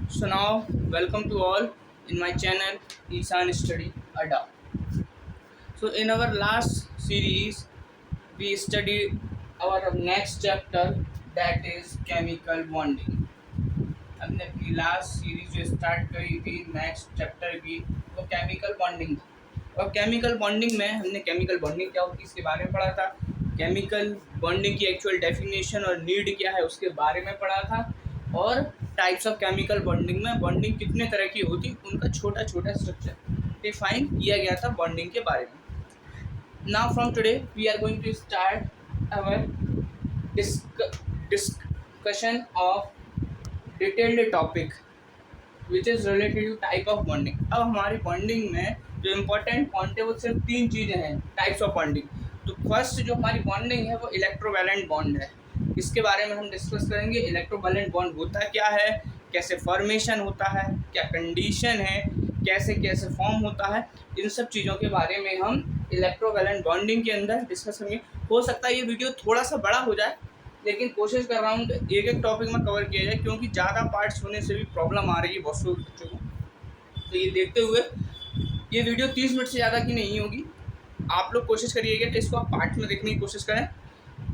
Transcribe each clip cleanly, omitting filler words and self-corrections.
So now, welcome to all in my channel Isan Study Ada. So in our last series, we studied our next chapter, that is chemical bonding. हमने अपनी last series जो start करी थी next chapter की, वो chemical bonding था। और chemical bonding में हमने केमिकल बॉन्डिंग क्या होती है इसके बारे में पढ़ा था, केमिकल बॉन्डिंग की एक्चुअल डेफिनेशन और नीड क्या है उसके बारे में पढ़ा था, और टाइप्स ऑफ केमिकल बॉन्डिंग में बॉन्डिंग कितने तरह की होती उनका छोटा छोटा स्ट्रक्चर डिफाइन किया गया था बॉन्डिंग के बारे में। Now from today we are going to start our discussion of detailed topic which is related to type of bonding. अब हमारी बॉन्डिंग में जो इम्पोर्टेंट पॉइंट है वो सिर्फ 3 चीज़ें हैं टाइप्स ऑफ बॉन्डिंग। तो फर्स्ट जो हमारी बॉन्डिंग है वो इलेक्ट्रोवैलेंट बॉन्ड है। इसके बारे में हम डिस्कस करेंगे। इलेक्ट्रोवैलेंट बॉन्ड होता क्या है, कैसे फॉर्मेशन होता है, क्या कंडीशन है, कैसे कैसे फॉर्म होता है, इन सब चीज़ों के बारे में हम इलेक्ट्रोवैलेंट बॉन्डिंग के अंदर डिस्कस करेंगे। हो सकता है ये वीडियो थोड़ा सा बड़ा हो जाए, लेकिन कोशिश कर रहा हूँ कि एक एक टॉपिक में कवर किया जाए, क्योंकि ज़्यादा पार्ट्स होने से भी प्रॉब्लम आ रही है बहुत से बच्चों को। तो ये देखते हुए ये वीडियो 30 मिनट से ज़्यादा की नहीं होगी। आप लोग कोशिश करिएगा कि इसको आप पार्ट में देखने की कोशिश करें,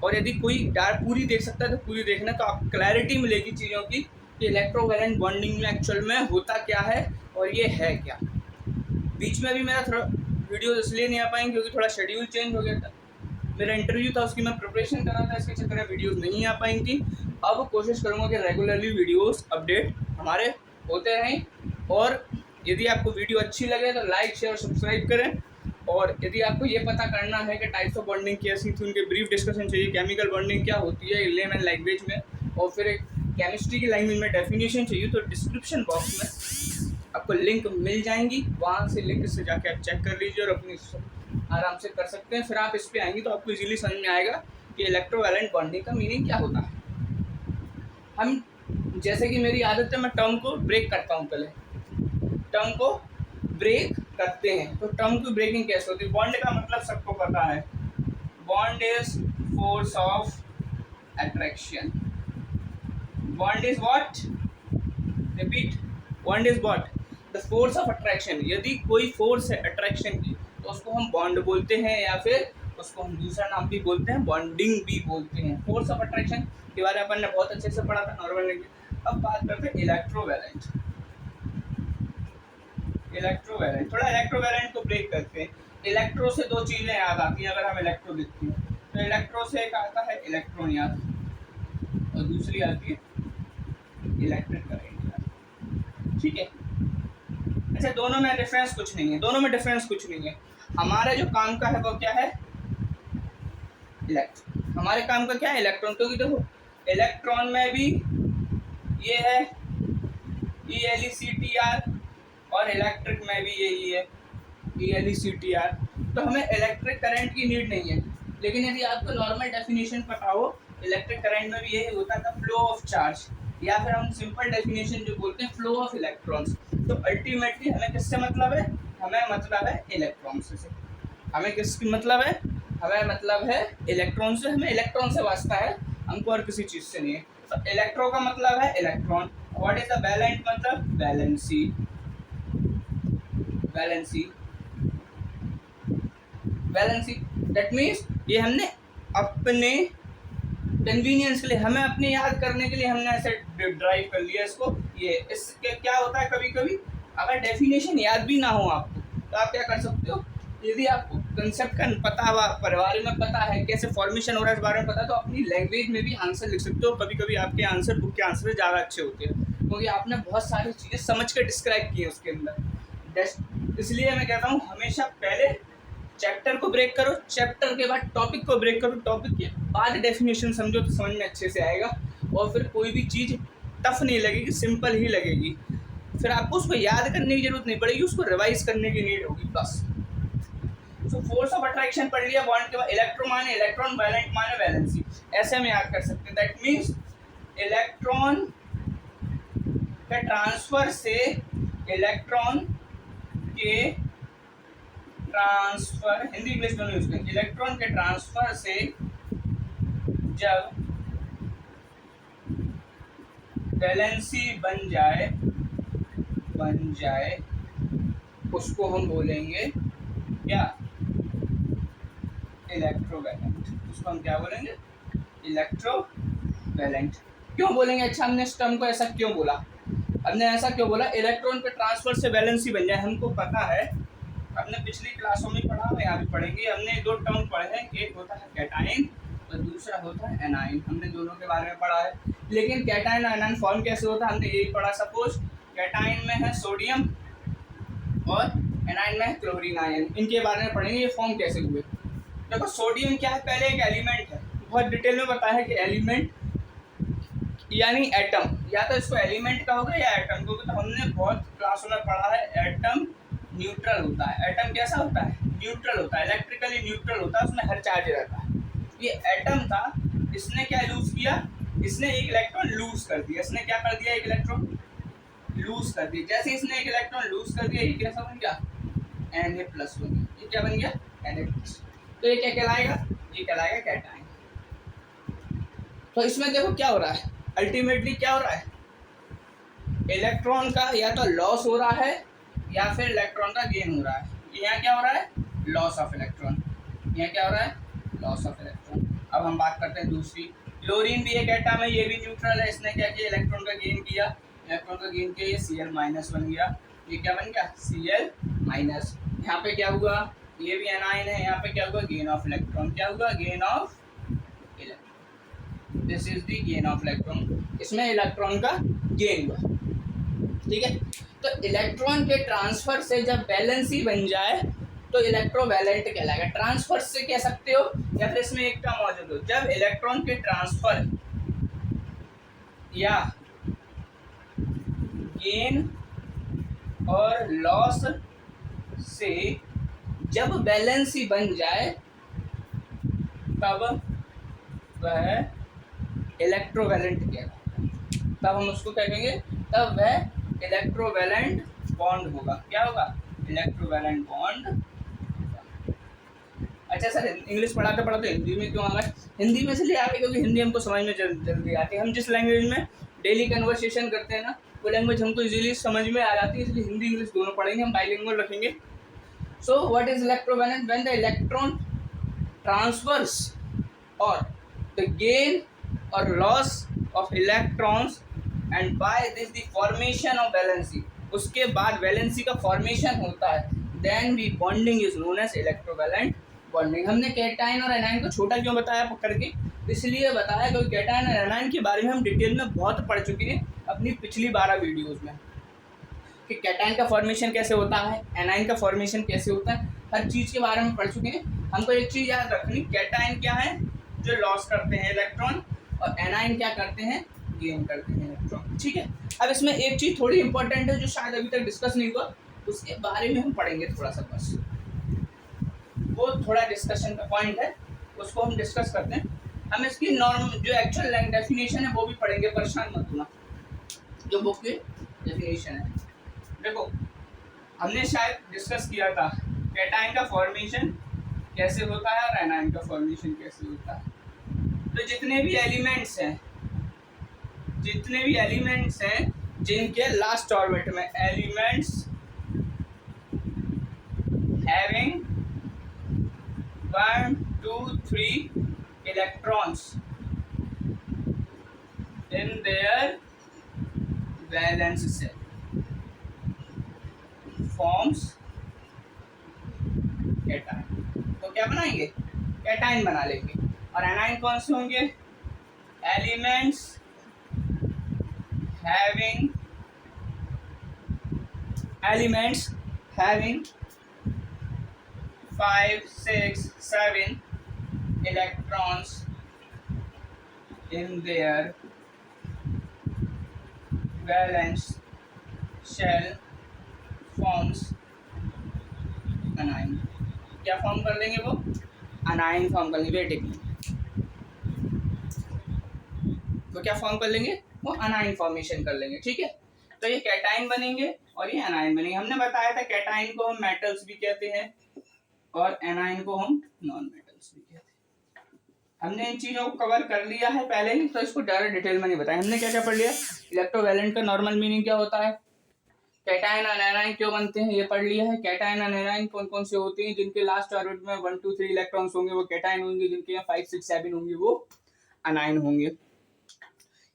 और यदि कोई पूरी देख सकता है तो पूरी देखना, तो आपको क्लैरिटी मिलेगी चीज़ों की कि इलेक्ट्रोवैलेंट बॉन्डिंग में एक्चुअल में होता क्या है और ये है क्या। बीच में भी मेरा थोड़ा वीडियो इसलिए नहीं आ पाएंगे क्योंकि थोड़ा शेड्यूल चेंज हो गया था, मेरा इंटरव्यू था, उसकी मैं प्रिपरेशन कर रहा था, इसके चक्कर में वीडियोस नहीं आ पाई थी। अब कोशिश करूँगा कि रेगुलरली वीडियोस अपडेट हमारे होते रहें, और यदि आपको वीडियो अच्छी लगे तो लाइक शेयर और सब्सक्राइब करें। और यदि आपको ये पता करना है कि टाइप्स ऑफ बॉन्डिंग कैसी थी, उनके ब्रीफ डिस्कशन चाहिए, केमिकल बॉन्डिंग क्या होती है लेमन लैंग्वेज में, और फिर एक केमिस्ट्री की लैंग्वेज में डेफिनेशन चाहिए, तो डिस्क्रिप्शन बॉक्स में आपको लिंक मिल जाएंगी, वहाँ से लिंक से जाके आप चेक कर लीजिए और अपनी आराम से कर सकते हैं। फिर आप इस पर आएंगे तो आपको इजीली समझ में आएगा कि इलेक्ट्रोवैलेंट बॉन्डिंग का मीनिंग क्या होता है। हम जैसे कि मेरी आदत है, मैं टर्म को ब्रेक करता हूँ, पहले टर्म को ब्रेक करते हैं। तो टर्म की ब्रेकिंग कैसे होती है? बॉन्ड का मतलब सबको पता है, bond is force of attraction. Bond is what? Repeat, bond is what? The force of attraction. यदि कोई फोर्स है अट्रैक्शन की तो उसको हम बॉन्ड बोलते हैं, या फिर उसको हम दूसरा नाम भी बोलते हैं, बॉन्डिंग भी बोलते हैं। फोर्स ऑफ अट्रैक्शन के बारे में अपन ने बहुत अच्छे से पढ़ा था नॉर्मल लैंग्वेज। अब बात करते हैं इलेक्ट्रोवैलेंट। इलेक्ट्रोवैलेंट, थोड़ा इलेक्ट्रोवैलेंट को ब्रेक करते हैं। इलेक्ट्रो से 2 चीज़ें याद आती हैं अगर हम इलेक्ट्रो लिखते हैं, तो इलेक्ट्रो से एक आता है इलेक्ट्रॉन याद, और दूसरी आती है इलेक्ट्रिक करंट। ठीक है, अच्छा, दोनों में डिफरेंस कुछ नहीं है। हमारा जो काम का है वो क्या है? इलेक्ट्रॉन। हमारे काम का क्या है? इलेक्ट्रॉन। क्योंकि देखो इलेक्ट्रॉन में भी ये है ELECTR, और इलेक्ट्रिक में भी यही है ELECTR। तो हमें इलेक्ट्रिक करंट की नीड नहीं है, लेकिन यदि आपको नॉर्मल डेफिनेशन पता हो, इलेक्ट्रिक करंट में भी यही होता था, फ्लो ऑफ चार्ज, या फिर हम सिंपल डेफिनेशन जो बोलते हैं फ्लो ऑफ इलेक्ट्रॉन्स। तो अल्टीमेटली हमें किससे मतलब है? हमें मतलब है इलेक्ट्रॉन से। हमें किसकी मतलब है? हमें मतलब है इलेक्ट्रॉन से। हमें इलेक्ट्रॉन से वास्ता है, हमको और किसी चीज़ से नहीं है। तो इलेक्ट्रो का मतलब है electron. What is the valent मतलब? वैलेंसी। वैलेंसी दैट मीन्स ये हमने अपने कन्वीनियंस के लिए, हमें अपने याद करने के लिए हमने ऐसे ड्राइव कर लिया इसको। ये इसके क्या होता है, कभी कभी अगर डेफिनेशन याद भी ना हो आपको, तो आप क्या कर सकते हो, यदि आपको कंसेप्ट का पता हुआ, परिवार में पता है, कैसे फॉर्मेशन हो रहा है इस बारे में पता है, तो अपनी लैंग्वेज में भी आंसर लिख सकते हो। कभी कभी आपके आंसर बुक के आंसर ज़्यादा अच्छे होते हैं, क्योंकि आपने बहुत सारी चीज़ें समझ कर डिस्क्राइब की है उसके अंदर। इसलिए मैं कहता हूँ हमेशा पहले चैप्टर को ब्रेक करो, चैप्टर के बाद टॉपिक को ब्रेक करो, टॉपिक के बाद डेफिनेशन समझो, तो समझ में अच्छे से आएगा, और फिर कोई भी चीज़ टफ नहीं लगेगी, सिंपल ही लगेगी। फिर आपको उसको याद करने की जरूरत नहीं पड़ेगी, उसको रिवाइज करने की नीड होगी बस। तो फोर्स ऑफ अट्रैक्शन पढ़ लिया, बॉन्ड के बाद इलेक्ट्रो माने इलेक्ट्रॉन, वैलेंट माने वैलेंसी, ऐसे हम याद कर सकते हैं। दैट मीन्स इलेक्ट्रॉन के ट्रांसफर से, इलेक्ट्रॉन के ट्रांसफर, हिंदी इंग्लिश दोनों यूज करें, इलेक्ट्रॉन के ट्रांसफर से जब वैलेंसी बन जाए उसको हम बोलेंगे क्या, इलेक्ट्रोवैलेंट। उसको हम क्या बोलेंगे, इलेक्ट्रोवैलेंट। क्यों बोलेंगे, अच्छा हमने इस टर्म को ऐसा क्यों बोला, हमने ऐसा क्यों बोला, इलेक्ट्रॉन के ट्रांसफर से वैलेंसी बन जाए। हमको पता है, हमने पिछली क्लासों में पढ़ा, मैं यहाँ भी पढ़ेंगे, हमने दो टर्म पढ़े हैं, एक होता है कैटाइन और दूसरा होता है एनाइन। हमने दोनों के बारे में पढ़ा है, लेकिन कैटाइन और एनाइन फॉर्म कैसे होता है हमने यही पढ़ा। सपोज कैटाइन में है सोडियम और एनाइन में है क्लोरीन आयन, इनके बारे में पढ़ेंगे, ये फॉर्म कैसे हुए। देखो सोडियम क्या है, पहले एक एलिमेंट है, बहुत डिटेल में बताया है कि एलिमेंट यानी एटम, या तो इसको एलिमेंट कहोगे या एटम कहोगे। तो हमने बहुत क्लासों में पढ़ा है एटम न्यूट्रल होता है। एटम कैसा होता है, न्यूट्रल होता है, इलेक्ट्रिकली न्यूट्रल होता है, उसमें हर चार्ज रहता है। ये एटम था, इसने क्या लूज किया, इसने एक इलेक्ट्रॉन लूज कर दिया। इसने क्या कर दिया, एक इलेक्ट्रॉन लूज कर दिया। जैसे इसने एक इलेक्ट्रॉन लूज कर दिया, ये कैसा बन गया, Na प्लस बन गया। ये क्या बन गया, Na प्लस। तो ये क्या कहलाएगा, ये कहलाएगा कैटाइन। तो इसमें देखो क्या हो रहा है, अल्टीमेटली क्या हो रहा है, इलेक्ट्रॉन का या तो लॉस हो रहा है या फिर इलेक्ट्रॉन का गेन हो रहा है। यहाँ क्या हो रहा है, लॉस ऑफ इलेक्ट्रॉन। यहाँ क्या हो रहा है, लॉस ऑफ इलेक्ट्रॉन। अब हम बात करते हैं दूसरी, क्लोरीन भी एक एटम है, ये भी न्यूट्रल है। इसने क्या किया, इलेक्ट्रॉन का गेन किया, इलेक्ट्रॉन का गेन किया, ये Cl माइनस बन गया। ये क्या बन गया, Cl माइनस। यहाँ पे क्या हुआ, ये भी एनाइन है, यहाँ पे क्या हुआ, गेन ऑफ इलेक्ट्रॉन। क्या हुआ, gain of electron. This is the gain of electron, इसमें इलेक्ट्रॉन का गेन हुआ। ठीक है, तो इलेक्ट्रॉन के ट्रांसफर से जब वैलेंसी बन जाए तो इलेक्ट्रोवैलेंट कहलाएगा। ट्रांसफर से कह सकते हो या फिर इसमें एक टर्म मौजूद हो, जब इलेक्ट्रॉन के ट्रांसफर या गेन और लॉस से जब वैलेंसी बन जाए तब वह इलेक्ट्रोवैलेंट कहलाएगा। तब हम उसको क्या कहेंगे, तब वह इलेक्ट्रोवैलेंट बॉन्ड होगा। क्या होगा, इलेक्ट्रोवैलेंट बॉन्ड। अच्छा सर, इंग्लिश पढ़ाते पढ़ाते हिंदी में क्यों आ गए, हिंदी में इसलिए आ गए क्योंकि हिंदी हमको समझ में जल्दी आती है। हम जिस लैंग्वेज में डेली कन्वर्सेशन करते हैं ना, वो लैंग्वेज हमको इजीली समझ में आ जाती है, इसलिए हिंदी इंग्लिश दोनों पढ़ेंगे, हम बाइलिंगुअल रखेंगे। So what is electrovalent, when the electron transfers और द गेन और loss of electrons and by this the formation of valency, उसके बाद वैलेंसी का फॉर्मेशन होता है, then the bonding is known as electrovalent bonding. हमने cation और anion को छोटा क्यों बताया पकड़ के, इसलिए बताया क्योंकि कैटाइन और एनाइन के बारे में हम डिटेल में बहुत पढ़ चुके हैं अपनी पिछली 12 वीडियोज़ में, कि कैटाइन का फॉर्मेशन कैसे होता है, एनाइन का फॉर्मेशन कैसे होता है, हर चीज़ के बारे में पढ़ चुके हैं। हमको एक चीज़ याद रखनी, कैटाइन क्या है, जो लॉस करते हैं इलेक्ट्रॉन, और एनाइन क्या करते हैं, गेन करते हैं इलेक्ट्रॉन। ठीक है, अब इसमें एक चीज़ थोड़ी इंपॉर्टेंट है जो शायद अभी तक डिस्कस नहीं हुआ, उसके बारे में हम पढ़ेंगे थोड़ा सा, बस वो थोड़ा डिस्कशन का पॉइंट है, उसको हम डिस्कस करते हैं। हम इसकी नॉर्म जो एक्चुअल डेफिनेशन है वो भी पढ़ेंगे, परेशान मत होना, जो बुक की डेफिनेशन है। देखो हमने शायद डिस्कस किया था कैटाइन का फॉर्मेशन कैसे होता है और एनाइन का फॉर्मेशन कैसे होता है। तो जितने भी एलिमेंट्स हैं जिनके लास्ट ऑर्बिट में elements having 1, 2, 3 electrons in their valence shell forms cation. तो क्या बनाएंगे, कैटाइन बना लेंगे। और एनाइन कौन से होंगे, elements having 5, 6, 7 electrons in their valence shell forms anion। क्या फॉर्म कर लेंगे वो, अनाइन फॉर्म कर लेंगे। वेटिंग वो क्या फॉर्म कर लेंगे, वो अनाइन फॉर्मेशन कर लेंगे। ठीक है, तो ये कैटाइन बनेंगे और ये एनाइन बनेंगे। हमने बताया था कैटाइन को हम मेटल्स भी कहते हैं और एनाइन को हम नॉन मेटल्स भी कहते हैं। हमने इन चीज़ों को कवर कर लिया है पहले ही, तो इसको ज़्यादा डिटेल में नहीं बताया। हमने क्या क्या पढ़ लिया, इलेक्ट्रोवैलेंट का नॉर्मल मीनिंग क्या होता है, कैटायन और एनायन क्यों बनते हैं ये पढ़ लिया है, कैटायन और एनायन कौन कौन से होते हैं, जिनके लास्ट ऑर्बिट में 1 2 3 इलेक्ट्रॉन्स होंगे वो कैटायन होंगे, जिनके यहाँ 5 6 7 होंगे वो एनायन होंगे।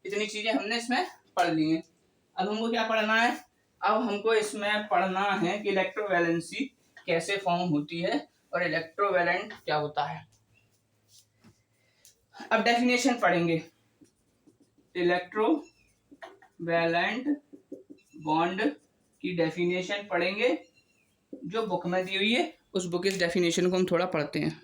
इतनी चीजें हमने इसमें पढ़ ली हैं। अब हमको क्या पढ़ना है, अब हमको इसमें पढ़ना है कि इलेक्ट्रोवैलेंसी कैसे फॉर्म होती है और इलेक्ट्रोवैलेंट क्या होता है। अब डेफिनेशन पढ़ेंगे, इलेक्ट्रोवैलेंट बॉन्ड की डेफिनेशन पढ़ेंगे जो बुक में दी हुई है, उस बुक की डेफिनेशन को हम थोड़ा पढ़ते हैं।